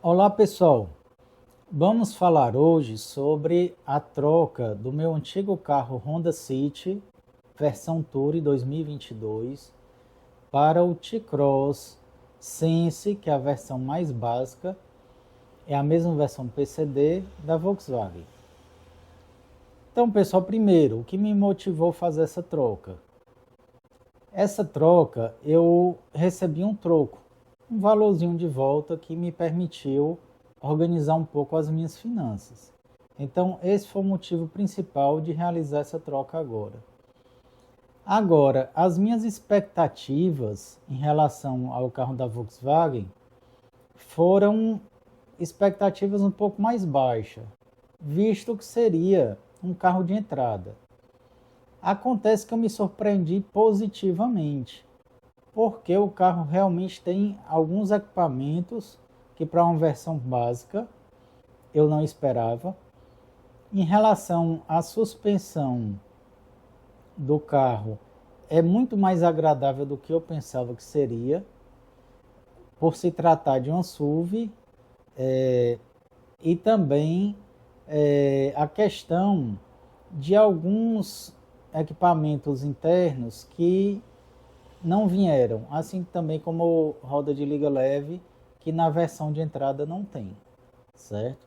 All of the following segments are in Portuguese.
Olá pessoal, vamos falar hoje sobre a troca do meu antigo carro Honda City versão Touring 2022 para o T-Cross Sense, que é a versão mais básica, é a mesma versão PCD da Volkswagen. Então pessoal, primeiro, o que me motivou a fazer essa troca? Essa troca eu recebi um troco, um valorzinho de volta que me permitiu organizar um pouco as minhas finanças. Então, esse foi o motivo principal de realizar essa troca agora. Agora, as minhas expectativas em relação ao carro da Volkswagen foram expectativas um pouco mais baixas, visto que seria um carro de entrada. Acontece que eu me surpreendi positivamente, porque o carro realmente tem alguns equipamentos que para uma versão básica eu não esperava. Em relação à suspensão do carro, é muito mais agradável do que eu pensava que seria, por se tratar de uma SUV, e também a questão de alguns equipamentos internos que não vieram, assim também como roda de liga leve, que na versão de entrada não tem, certo?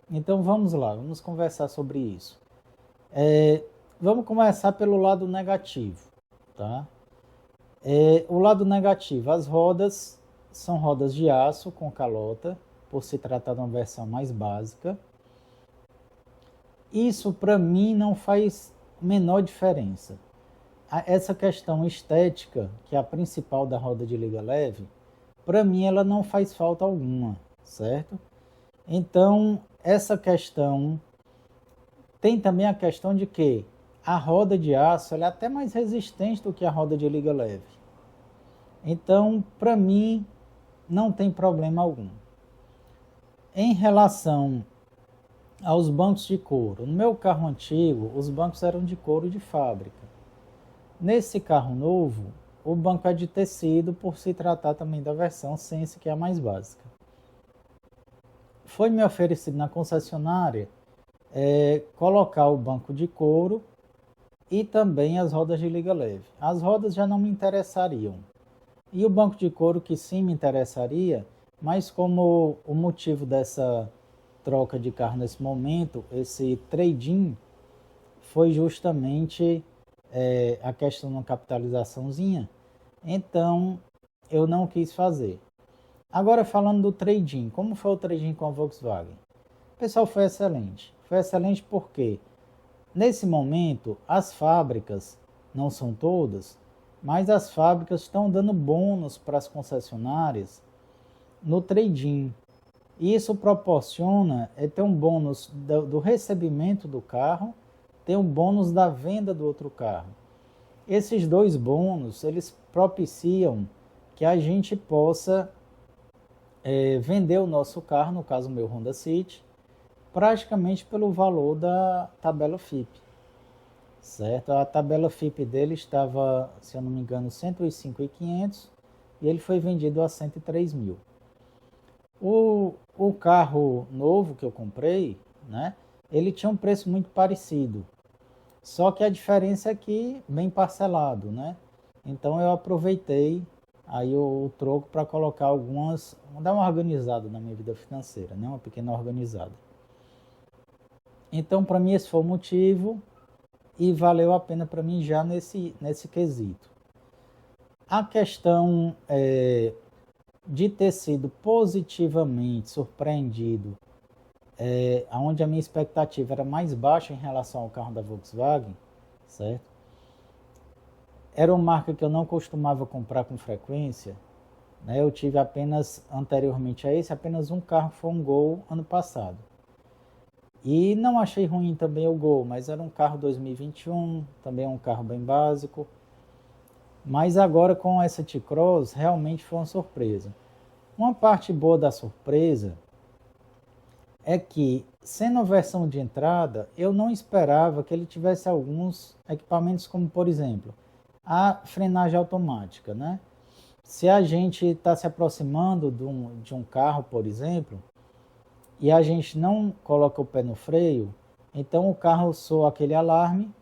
Então vamos lá, vamos conversar sobre isso. Vamos começar pelo lado negativo, tá? O lado negativo, as rodas são rodas de aço com calota, por se tratar de uma versão mais básica. Isso para mim não faz menor diferença. Essa questão estética, que é a principal da roda de liga leve, para mim ela não faz falta alguma, certo? Então, essa questão tem também a questão de que a roda de aço ela é até mais resistente do que a roda de liga leve. Então, para mim, não tem problema algum. Em relação aos bancos de couro, no meu carro antigo, os bancos eram de couro de fábrica. Nesse carro novo, o banco é de tecido, por se tratar também da versão Sense, que é a mais básica. Foi me oferecido na concessionária colocar o banco de couro e também as rodas de liga leve. As rodas já não me interessariam. E o banco de couro que sim me interessaria, mas como o motivo dessa troca de carro nesse momento, esse trade-in, foi justamente a questão de uma capitalizaçãozinha, então eu não quis fazer. Agora falando do trade-in, como foi o trade-in com a Volkswagen? Pessoal, foi excelente. Foi excelente porque nesse momento as fábricas, não são todas, mas as fábricas estão dando bônus para as concessionárias no trade-in. Isso proporciona ter um bônus do recebimento do carro, ter um bônus da venda do outro carro. Esses dois bônus, eles propiciam que a gente possa vender o nosso carro, no caso o meu Honda City, praticamente pelo valor da tabela FIP, certo? A tabela FIP dele estava, se eu não me engano, 105.500 e ele foi vendido a 103 mil. O carro novo que eu comprei, né, ele tinha um preço muito parecido, só que a diferença é que bem parcelado, né? Então eu aproveitei aí o troco para colocar algumas, dar uma organizada na minha vida financeira, né? Uma pequena organizada. Então para mim esse foi o motivo e valeu a pena para mim já nesse quesito. A questão de ter sido positivamente surpreendido, onde a minha expectativa era mais baixa em relação ao carro da Volkswagen, certo? Era uma marca que eu não costumava comprar com frequência, né? Eu tive apenas, anteriormente a esse, apenas um carro, foi um Gol ano passado. E não achei ruim também o Gol, mas era um carro 2021, também é um carro bem básico. Mas agora com essa T-Cross realmente foi uma surpresa. Uma parte boa da surpresa é que, sendo a versão de entrada, eu não esperava que ele tivesse alguns equipamentos como, por exemplo, a frenagem automática, né? Se a gente está se aproximando de um carro, por exemplo, e a gente não coloca o pé no freio, então o carro soa aquele alarme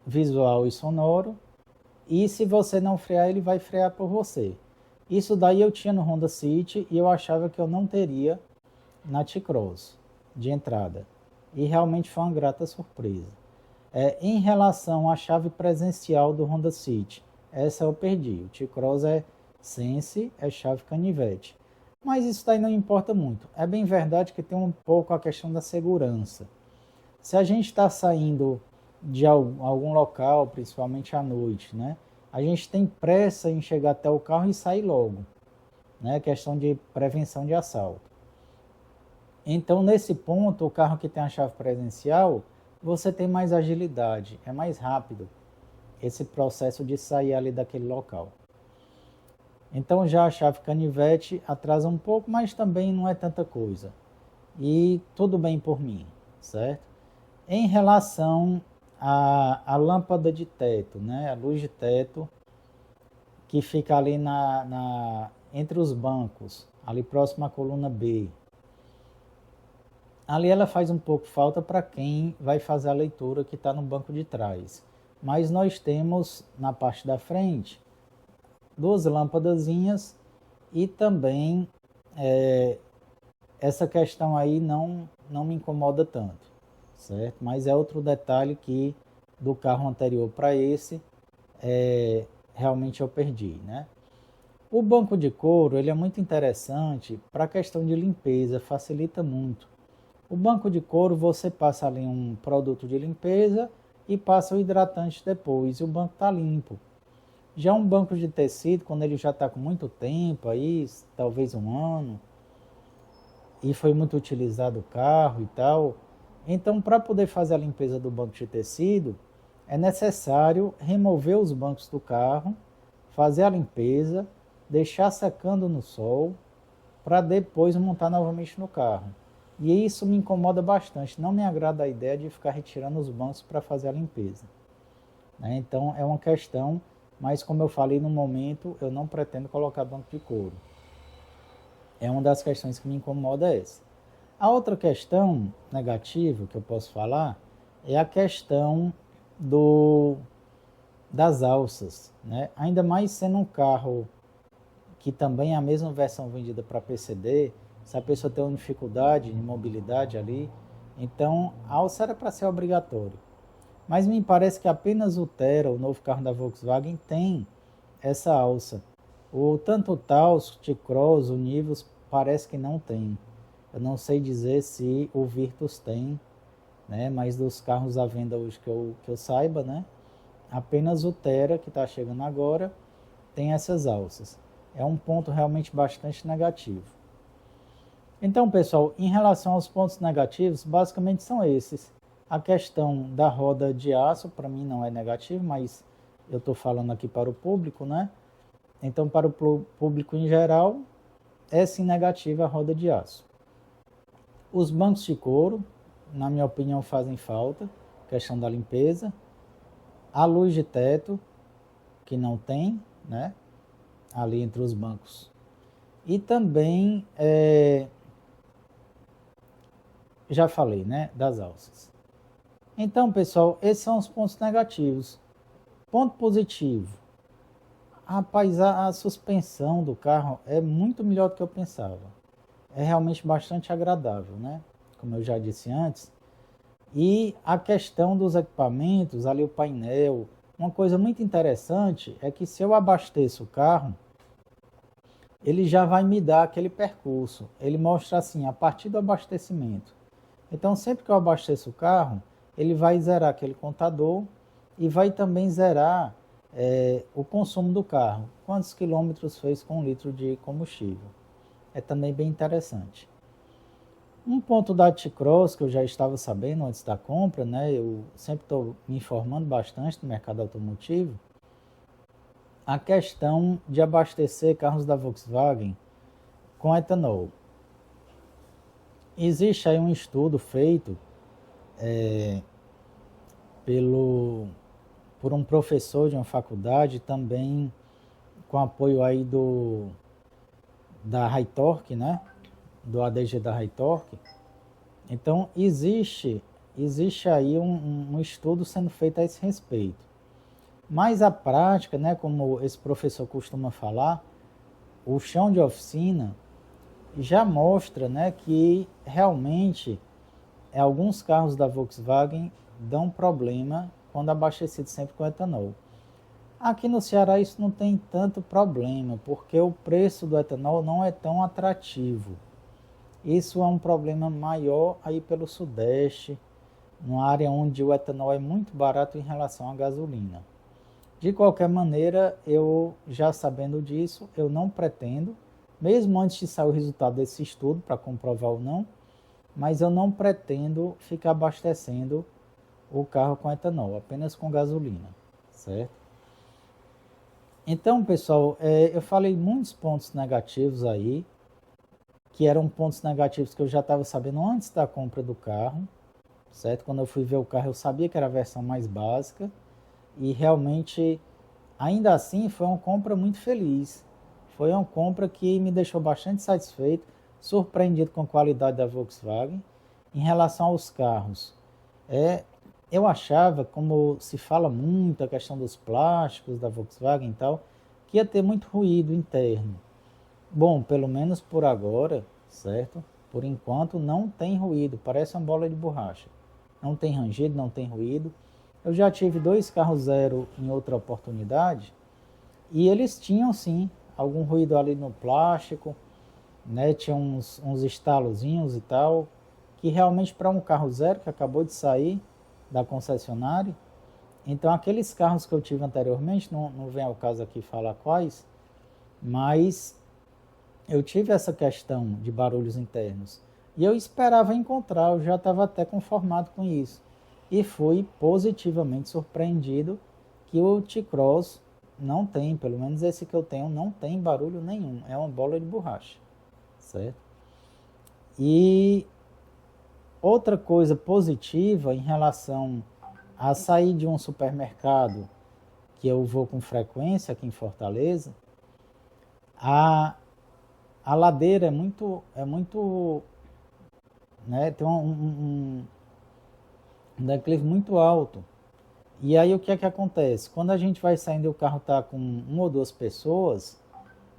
visual e sonoro, e se você não frear, ele vai frear por você. Isso daí eu tinha no Honda City e eu achava que eu não teria na T-Cross de entrada. E realmente foi uma grata surpresa. Em relação à chave presencial do Honda City, essa eu perdi. O T-Cross é Sense, é chave canivete. Mas isso daí não importa muito. É bem verdade que tem um pouco a questão da segurança. Se a gente está saindo de algum local, principalmente à noite, né? A gente tem pressa em chegar até o carro e sair logo, né? Questão de prevenção de assalto. Então, nesse ponto, o carro que tem a chave presencial, você tem mais agilidade, é mais rápido esse processo de sair ali daquele local. Então, já a chave canivete atrasa um pouco, mas também não é tanta coisa. E tudo bem por mim, certo? Em relação à lâmpada de teto, né? A luz de teto que fica ali entre os bancos, ali próximo à coluna B. Ali ela faz um pouco falta para quem vai fazer a leitura que está no banco de trás. Mas nós temos na parte da frente duas lâmpadazinhas e também essa questão aí não me incomoda tanto, certo? Mas é outro detalhe que do carro anterior para esse realmente eu perdi, né? O banco de couro ele é muito interessante para a questão de limpeza, facilita muito. O banco de couro você passa ali um produto de limpeza e passa o hidratante depois e o banco está limpo. Já um banco de tecido, quando ele já está com muito tempo aí, talvez um ano, e foi muito utilizado o carro e tal, então para poder fazer a limpeza do banco de tecido, é necessário remover os bancos do carro, fazer a limpeza, deixar secando no sol, para depois montar novamente no carro. E isso me incomoda bastante, não me agrada a ideia de ficar retirando os bancos para fazer a limpeza. Então é uma questão, mas como eu falei no momento, eu não pretendo colocar banco de couro. É uma das questões que me incomoda essa. A outra questão negativa que eu posso falar é a questão das alças, né? Ainda mais sendo um carro que também é a mesma versão vendida para PCD, se a pessoa tem uma dificuldade de mobilidade ali, então a alça era para ser obrigatório. Mas me parece que apenas o Thera, o novo carro da Volkswagen, tem essa alça. Tanto o Taos, o T-Cross, o Nivus, parece que não tem. Eu não sei dizer se o Virtus tem, né? Mas dos carros à venda hoje que eu saiba, né? Apenas o Thera, que está chegando agora, tem essas alças. É um ponto realmente bastante negativo. Então, pessoal, em relação aos pontos negativos, basicamente são esses. A questão da roda de aço, para mim não é negativo, mas eu estou falando aqui para o público, né? Então, para o público em geral, é sim negativa a roda de aço. Os bancos de couro, na minha opinião, fazem falta, questão da limpeza. A luz de teto, que não tem, né? Ali entre os bancos. E também, já falei, né? Das alças. Então, pessoal, esses são os pontos negativos. Ponto positivo. Rapaz, a suspensão do carro é muito melhor do que eu pensava. É realmente bastante agradável, né? Como eu já disse antes. E a questão dos equipamentos, ali o painel, uma coisa muito interessante é que se eu abasteço o carro, ele já vai me dar aquele percurso. Ele mostra assim, a partir do abastecimento. Então, sempre que eu abasteço o carro, ele vai zerar aquele contador e vai também zerar o consumo do carro. Quantos quilômetros fez com um litro de combustível. É também bem interessante. Um ponto da T-Cross que eu já estava sabendo antes da compra, né? Eu sempre estou me informando bastante no mercado automotivo. A questão de abastecer carros da Volkswagen com etanol. Existe aí um estudo feito por um professor de uma faculdade, também com apoio aí da High Torque, né? do ADG da Hightorque. Então, existe aí um estudo sendo feito a esse respeito. Mas a prática, né, como esse professor costuma falar, o chão de oficina já mostra, né, que realmente alguns carros da Volkswagen dão problema quando abastecidos sempre com etanol. Aqui no Ceará isso não tem tanto problema, porque o preço do etanol não é tão atrativo. Isso é um problema maior aí pelo Sudeste, numa área onde o etanol é muito barato em relação à gasolina. De qualquer maneira, eu já sabendo disso, eu não pretendo, mesmo antes de sair o resultado desse estudo, para comprovar ou não, mas eu não pretendo ficar abastecendo o carro com etanol, apenas com gasolina, certo? Então, pessoal, eu falei muitos pontos negativos aí, que eram pontos negativos que eu já estava sabendo antes da compra do carro, certo? Quando eu fui ver o carro, eu sabia que era a versão mais básica, e realmente, ainda assim, foi uma compra muito feliz. Foi uma compra que me deixou bastante satisfeito, surpreendido com a qualidade da Volkswagen. Em relação aos carros, eu achava, como se fala muito a questão dos plásticos da Volkswagen e tal, que ia ter muito ruído interno. Bom, pelo menos por agora, certo? Por enquanto não tem ruído, parece uma bola de borracha. Não tem rangido, não tem ruído. Eu já tive 2 carros zero em outra oportunidade e eles tinham sim algum ruído ali no plástico, né? Tinha uns estalozinhos e tal, que realmente para um carro zero que acabou de sair da concessionária, então aqueles carros que eu tive anteriormente, não vem ao caso aqui falar quais, mas eu tive essa questão de barulhos internos e eu esperava encontrar, eu já estava até conformado com isso e fui positivamente surpreendido que o T-Cross não tem, pelo menos esse que eu tenho, não tem barulho nenhum, é uma bola de borracha, certo? E outra coisa positiva em relação a sair de um supermercado que eu vou com frequência aqui em Fortaleza, a ladeira é muito, né, tem um declive muito alto. E aí o que é que acontece? Quando a gente vai saindo e o carro está com 1 ou 2 pessoas,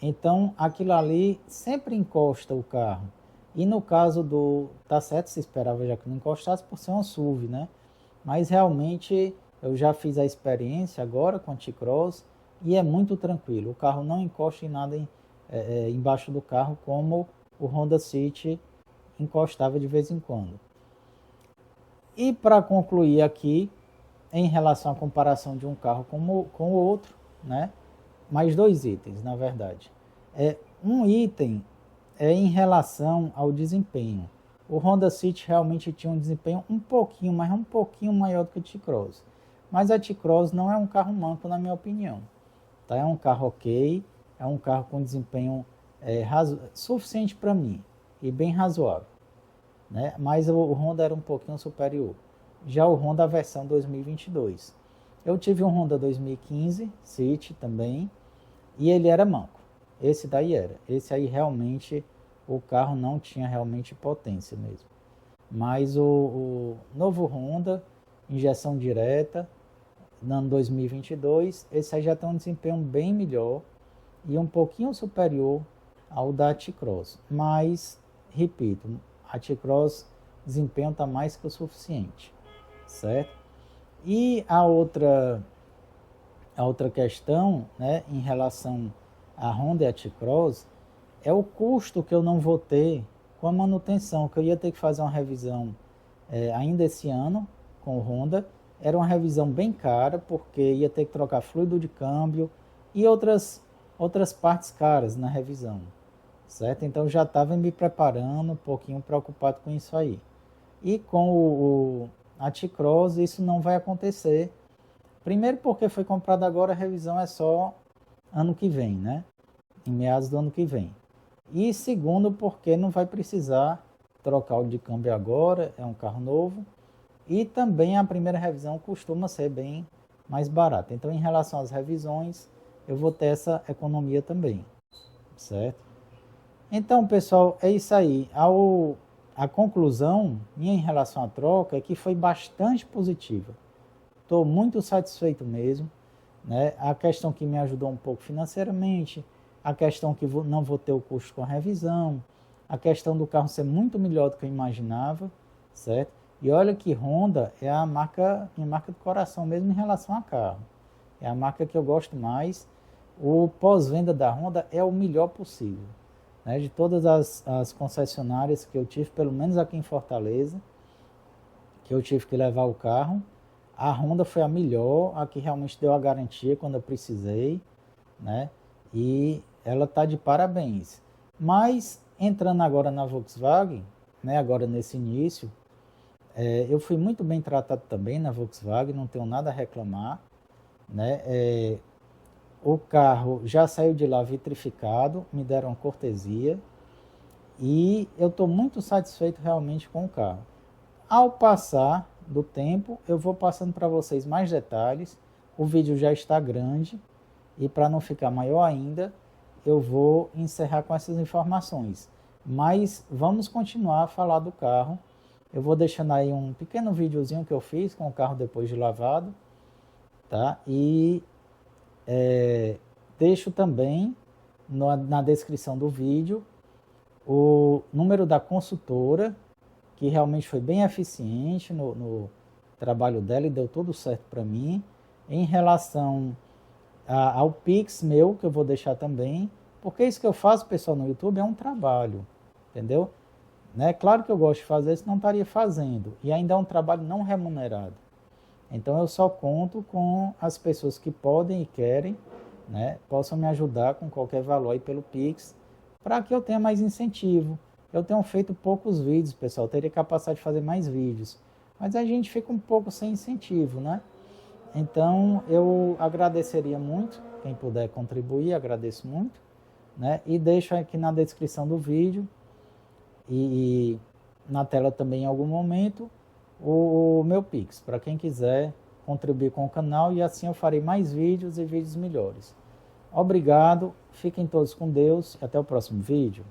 então aquilo ali sempre encosta o carro. E no caso do, tá certo, se esperava já que não encostasse por ser um SUV, né? Mas realmente eu já fiz a experiência agora com a T-Cross e é muito tranquilo. O carro não encosta em nada embaixo do carro como o Honda City encostava de vez em quando. E para concluir aqui, em relação à comparação de um carro com o outro, né? Mais 2 itens, na verdade. Um item é em relação ao desempenho. O Honda City realmente tinha um desempenho um pouquinho maior do que o T-Cross. Mas a T-Cross não é um carro manco, na minha opinião. Tá? É um carro ok, é um carro com desempenho suficiente para mim e bem razoável, né? Mas o Honda era um pouquinho superior. Já o Honda versão 2022. Eu tive um Honda 2015 City também e ele era manco. Esse daí era. Esse aí realmente o carro não tinha realmente potência mesmo. Mas o novo Honda, injeção direta, no ano 2022, esse aí já tem um desempenho bem melhor e um pouquinho superior ao da T-Cross. Mas, repito, a T-Cross desempenho está mais que o suficiente, certo? E a outra questão, né, em relação à Honda e a T-Cross, é o custo que eu não vou ter com a manutenção, que eu ia ter que fazer uma revisão ainda esse ano com o Honda. Era uma revisão bem cara, porque ia ter que trocar fluido de câmbio e outras partes caras na revisão, certo? Então já estava me preparando, um pouquinho preocupado com isso aí. E com a T-Cross isso não vai acontecer. Primeiro porque foi comprado agora, a revisão é só ano que vem, né? Em meados do ano que vem. E segundo porque não vai precisar trocar o de câmbio agora, é um carro novo. E também a primeira revisão costuma ser bem mais barata. Então em relação às revisões, eu vou ter essa economia também, certo? Então, pessoal, é isso aí. A conclusão minha em relação à troca é que foi bastante positiva. Estou muito satisfeito mesmo, né? A questão que me ajudou um pouco financeiramente, a questão que não vou ter o custo com a revisão, a questão do carro ser muito melhor do que eu imaginava, certo? E olha que Honda é a minha marca do coração mesmo em relação a carro. É a marca que eu gosto mais. O pós-venda da Honda é o melhor possível, né? De todas as concessionárias que eu tive, pelo menos aqui em Fortaleza, que eu tive que levar o carro, a Honda foi a melhor, a que realmente deu a garantia quando eu precisei, né? E ela está de parabéns. Mas entrando agora na Volkswagen, né? Agora nesse início, eu fui muito bem tratado também na Volkswagen, não tenho nada a reclamar, né? O carro já saiu de lá vitrificado, me deram uma cortesia e eu estou muito satisfeito realmente com o carro. Ao passar do tempo, eu vou passando para vocês mais detalhes. O vídeo já está grande e para não ficar maior ainda, eu vou encerrar com essas informações. Mas vamos continuar a falar do carro. Eu vou deixando aí um pequeno videozinho que eu fiz com o carro depois de lavado, tá? E deixo também na descrição do vídeo o número da consultora, que realmente foi bem eficiente no trabalho dela e deu tudo certo para mim. Em relação ao Pix meu, que eu vou deixar também, porque isso que eu faço, pessoal, no YouTube é um trabalho, entendeu? Né? Claro que eu gosto de fazer, senão não estaria fazendo. E ainda é um trabalho não remunerado. Então eu só conto com as pessoas que podem e querem, né, possam me ajudar com qualquer valor aí pelo Pix, para que eu tenha mais incentivo. Eu tenho feito poucos vídeos, pessoal, eu teria capacidade de fazer mais vídeos, mas a gente fica um pouco sem incentivo, né? Então eu agradeceria muito, quem puder contribuir, agradeço muito, né? E deixo aqui na descrição do vídeo e na tela também em algum momento o meu Pix, para quem quiser contribuir com o canal, e assim eu farei mais vídeos e vídeos melhores. Obrigado, fiquem todos com Deus e até o próximo vídeo.